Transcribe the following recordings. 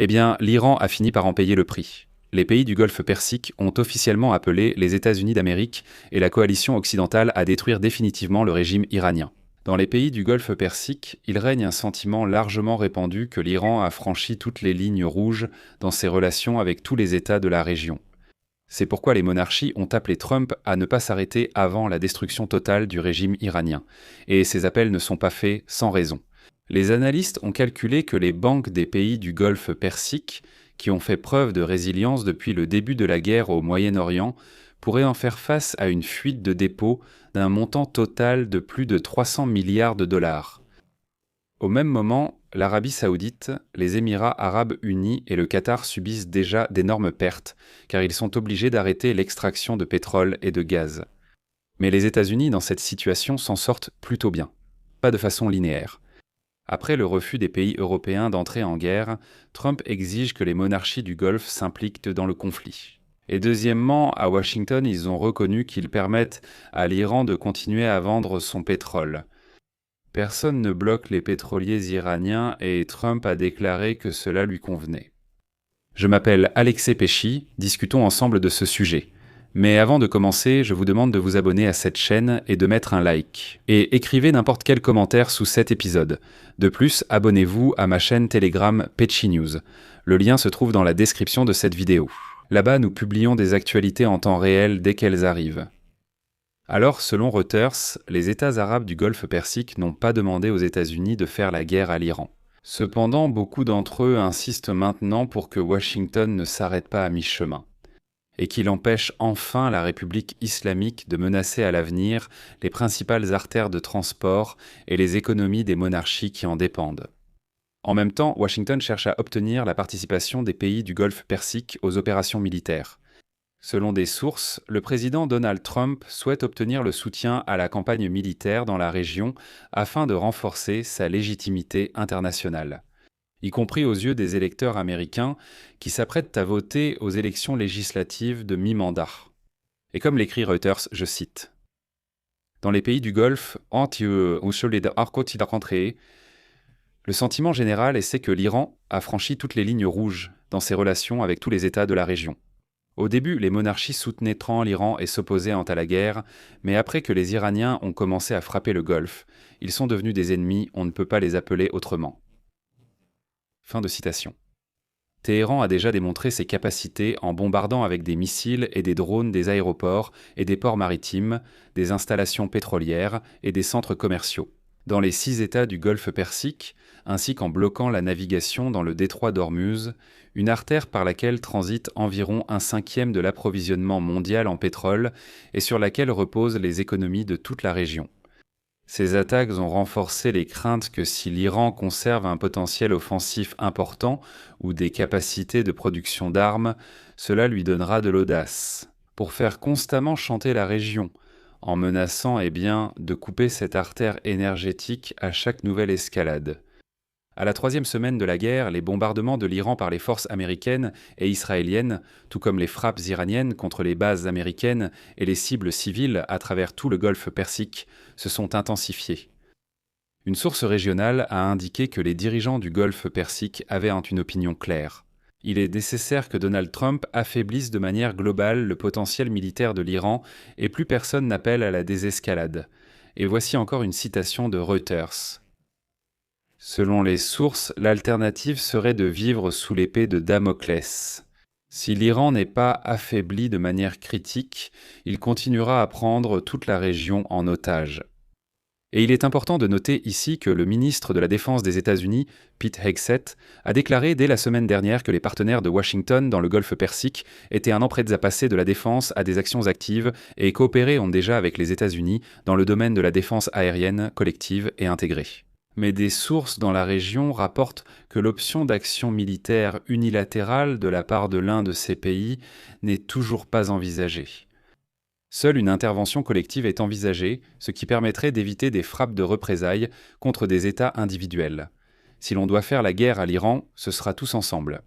Eh bien, l'Iran a fini par en payer le prix. Les pays du Golfe Persique ont officiellement appelé les États-Unis d'Amérique et la coalition occidentale à détruire définitivement le régime iranien. Dans les pays du Golfe Persique, il règne un sentiment largement répandu que l'Iran a franchi toutes les lignes rouges dans ses relations avec tous les États de la région. C'est pourquoi les monarchies ont appelé Trump à ne pas s'arrêter avant la destruction totale du régime iranien. Et ces appels ne sont pas faits sans raison. Les analystes ont calculé que les banques des pays du Golfe Persique, qui ont fait preuve de résilience depuis le début de la guerre au Moyen-Orient, pourraient en faire face à une fuite de dépôts d'un montant total de plus de 300 milliards de dollars. Au même moment, l'Arabie saoudite, les Émirats arabes unis et le Qatar subissent déjà d'énormes pertes, car ils sont obligés d'arrêter l'extraction de pétrole et de gaz. Mais les États-Unis, dans cette situation, s'en sortent plutôt bien, pas de façon linéaire. Après le refus des pays européens d'entrer en guerre, Trump exige que les monarchies du Golfe s'impliquent dans le conflit. Et deuxièmement, à Washington, ils ont reconnu qu'ils permettent à l'Iran de continuer à vendre son pétrole. Personne ne bloque les pétroliers iraniens et Trump a déclaré que cela lui convenait. Je m'appelle Alexei Pesci, discutons ensemble de ce sujet. Mais avant de commencer, je vous demande de vous abonner à cette chaîne et de mettre un like. Et écrivez n'importe quel commentaire sous cet épisode. De plus, abonnez-vous à ma chaîne Telegram Pesci News. Le lien se trouve dans la description de cette vidéo. Là-bas, nous publions des actualités en temps réel dès qu'elles arrivent. Alors, selon Reuters, les États arabes du Golfe Persique n'ont pas demandé aux États-Unis de faire la guerre à l'Iran. Cependant, beaucoup d'entre eux insistent maintenant pour que Washington ne s'arrête pas à mi-chemin et qu'il empêche enfin la République islamique de menacer à l'avenir les principales artères de transport et les économies des monarchies qui en dépendent. En même temps, Washington cherche à obtenir la participation des pays du Golfe Persique aux opérations militaires. Selon des sources, le président Donald Trump souhaite obtenir le soutien à la campagne militaire dans la région afin de renforcer sa légitimité internationale, y compris aux yeux des électeurs américains qui s'apprêtent à voter aux élections législatives de mi-mandat. Et comme l'écrit Reuters, je cite, « Dans les pays du Golfe, le sentiment général c'est que l'Iran a franchi toutes les lignes rouges dans ses relations avec tous les États de la région. Au début, les monarchies soutenaient l'Iran et s'opposaient à la guerre, mais après que les Iraniens ont commencé à frapper le Golfe, ils sont devenus des ennemis, on ne peut pas les appeler autrement. » Fin de citation. Téhéran a déjà démontré ses capacités en bombardant avec des missiles et des drones des aéroports et des ports maritimes, des installations pétrolières et des centres commerciaux, dans les 6 États du Golfe Persique, ainsi qu'en bloquant la navigation dans le détroit d'Ormuz, une artère par laquelle transite environ 1/5 de l'approvisionnement mondial en pétrole et sur laquelle reposent les économies de toute la région. Ces attaques ont renforcé les craintes que si l'Iran conserve un potentiel offensif important ou des capacités de production d'armes, cela lui donnera de l'audace pour faire constamment chanter la région, en menaçant de couper cette artère énergétique à chaque nouvelle escalade. À la 3e semaine de la guerre, les bombardements de l'Iran par les forces américaines et israéliennes, tout comme les frappes iraniennes contre les bases américaines et les cibles civiles à travers tout le Golfe Persique, se sont intensifiés. Une source régionale a indiqué que les dirigeants du Golfe Persique avaient une opinion claire. Il est nécessaire que Donald Trump affaiblisse de manière globale le potentiel militaire de l'Iran et plus personne n'appelle à la désescalade. Et voici encore une citation de Reuters. Selon les sources, l'alternative serait de vivre sous l'épée de Damoclès. Si l'Iran n'est pas affaibli de manière critique, il continuera à prendre toute la région en otage. Et il est important de noter ici que le ministre de la Défense des États-Unis, Pete Hegseth, a déclaré dès la semaine dernière que les partenaires de Washington dans le Golfe Persique étaient un an prêts à passer de la défense à des actions actives et coopérer déjà avec les États-Unis dans le domaine de la défense aérienne collective et intégrée. Mais des sources dans la région rapportent que l'option d'action militaire unilatérale de la part de l'un de ces pays n'est toujours pas envisagée. Seule une intervention collective est envisagée, ce qui permettrait d'éviter des frappes de représailles contre des États individuels. Si l'on doit faire la guerre à l'Iran, ce sera tous ensemble.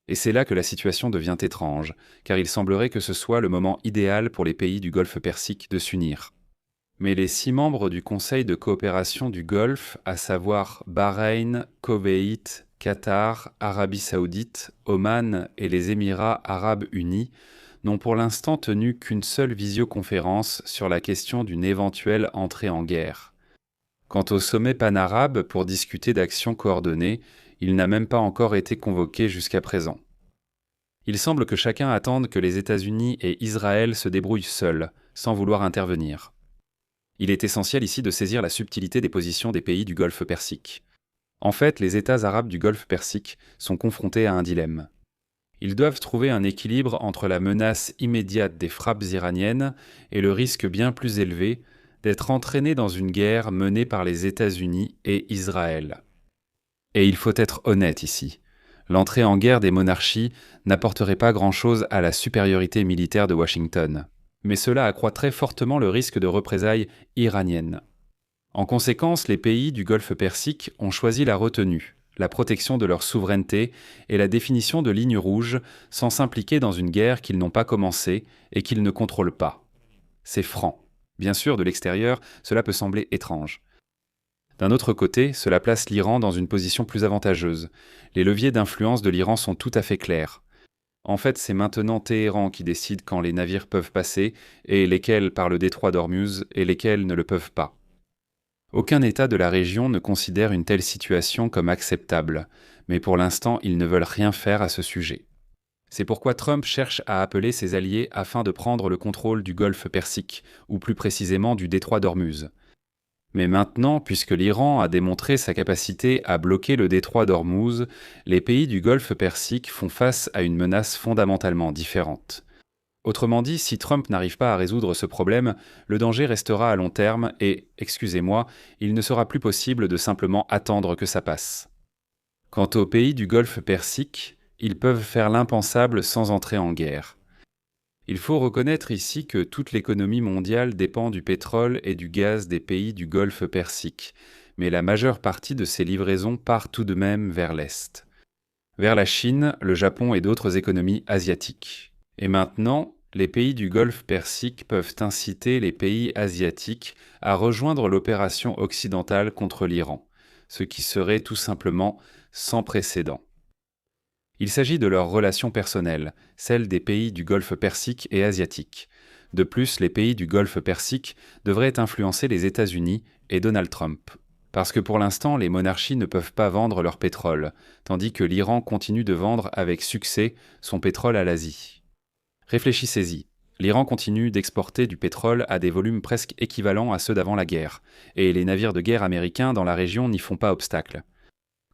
Et c'est là que la situation devient étrange, car il semblerait que ce soit le moment idéal pour les pays du Golfe Persique de s'unir. Mais les 6 membres du Conseil de coopération du Golfe, à savoir Bahreïn, Koweït, Qatar, Arabie Saoudite, Oman et les Émirats arabes unis n'ont pour l'instant tenu qu'une seule visioconférence sur la question d'une éventuelle entrée en guerre. Quant au sommet panarabe pour discuter d'actions coordonnées, il n'a même pas encore été convoqué jusqu'à présent. Il semble que chacun attende que les États-Unis et Israël se débrouillent seuls, sans vouloir intervenir. Il est essentiel ici de saisir la subtilité des positions des pays du Golfe Persique. En fait, les États arabes du Golfe Persique sont confrontés à un dilemme. Ils doivent trouver un équilibre entre la menace immédiate des frappes iraniennes et le risque bien plus élevé d'être entraînés dans une guerre menée par les États-Unis et Israël. Et il faut être honnête ici. L'entrée en guerre des monarchies n'apporterait pas grand-chose à la supériorité militaire de Washington, mais cela accroîtrait fortement le risque de représailles iraniennes. En conséquence, les pays du Golfe Persique ont choisi la retenue, la protection de leur souveraineté et la définition de lignes rouges sans s'impliquer dans une guerre qu'ils n'ont pas commencée et qu'ils ne contrôlent pas. C'est franc. Bien sûr, de l'extérieur, cela peut sembler étrange. D'un autre côté, cela place l'Iran dans une position plus avantageuse. Les leviers d'influence de l'Iran sont tout à fait clairs. En fait, c'est maintenant Téhéran qui décide quand les navires peuvent passer, et lesquels par le détroit d'Ormuz, et lesquels ne le peuvent pas. Aucun État de la région ne considère une telle situation comme acceptable, mais pour l'instant, ils ne veulent rien faire à ce sujet. C'est pourquoi Trump cherche à appeler ses alliés afin de prendre le contrôle du Golfe Persique, ou plus précisément du détroit d'Ormuz. Mais maintenant, puisque l'Iran a démontré sa capacité à bloquer le détroit d'Ormuz, les pays du Golfe Persique font face à une menace fondamentalement différente. Autrement dit, si Trump n'arrive pas à résoudre ce problème, le danger restera à long terme et, excusez-moi, il ne sera plus possible de simplement attendre que ça passe. Quant aux pays du Golfe Persique, ils peuvent faire l'impensable sans entrer en guerre. Il faut reconnaître ici que toute l'économie mondiale dépend du pétrole et du gaz des pays du Golfe Persique, mais la majeure partie de ces livraisons part tout de même vers l'Est. Vers la Chine, le Japon et d'autres économies asiatiques. Et maintenant, les pays du Golfe Persique peuvent inciter les pays asiatiques à rejoindre l'opération occidentale contre l'Iran, ce qui serait tout simplement sans précédent. Il s'agit de leurs relations personnelles, celles des pays du Golfe Persique et asiatique. De plus, les pays du Golfe Persique devraient influencer les États-Unis et Donald Trump. Parce que pour l'instant, les monarchies ne peuvent pas vendre leur pétrole, tandis que l'Iran continue de vendre avec succès son pétrole à l'Asie. Réfléchissez-y. L'Iran continue d'exporter du pétrole à des volumes presque équivalents à ceux d'avant la guerre, et les navires de guerre américains dans la région n'y font pas obstacle.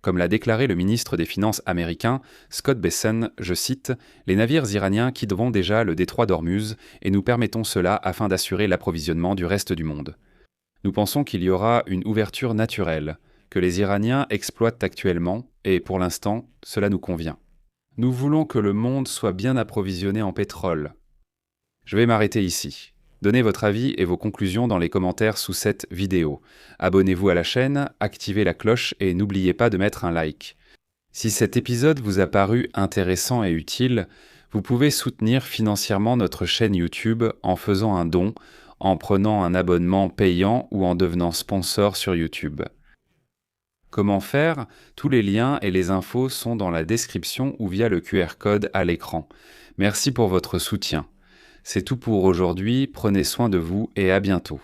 Comme l'a déclaré le ministre des Finances américain, Scott Bessent, je cite, « Les navires iraniens quitteront déjà le détroit d'Ormuz et nous permettons cela afin d'assurer l'approvisionnement du reste du monde. Nous pensons qu'il y aura une ouverture naturelle, que les Iraniens exploitent actuellement, et pour l'instant, cela nous convient. Nous voulons que le monde soit bien approvisionné en pétrole. » Je vais m'arrêter ici. Donnez votre avis et vos conclusions dans les commentaires sous cette vidéo. Abonnez-vous à la chaîne, activez la cloche et n'oubliez pas de mettre un like. Si cet épisode vous a paru intéressant et utile, vous pouvez soutenir financièrement notre chaîne YouTube en faisant un don, en prenant un abonnement payant ou en devenant sponsor sur YouTube. Comment faire? Tous les liens et les infos sont dans la description ou via le QR code à l'écran. Merci pour votre soutien. C'est tout pour aujourd'hui, prenez soin de vous et à bientôt.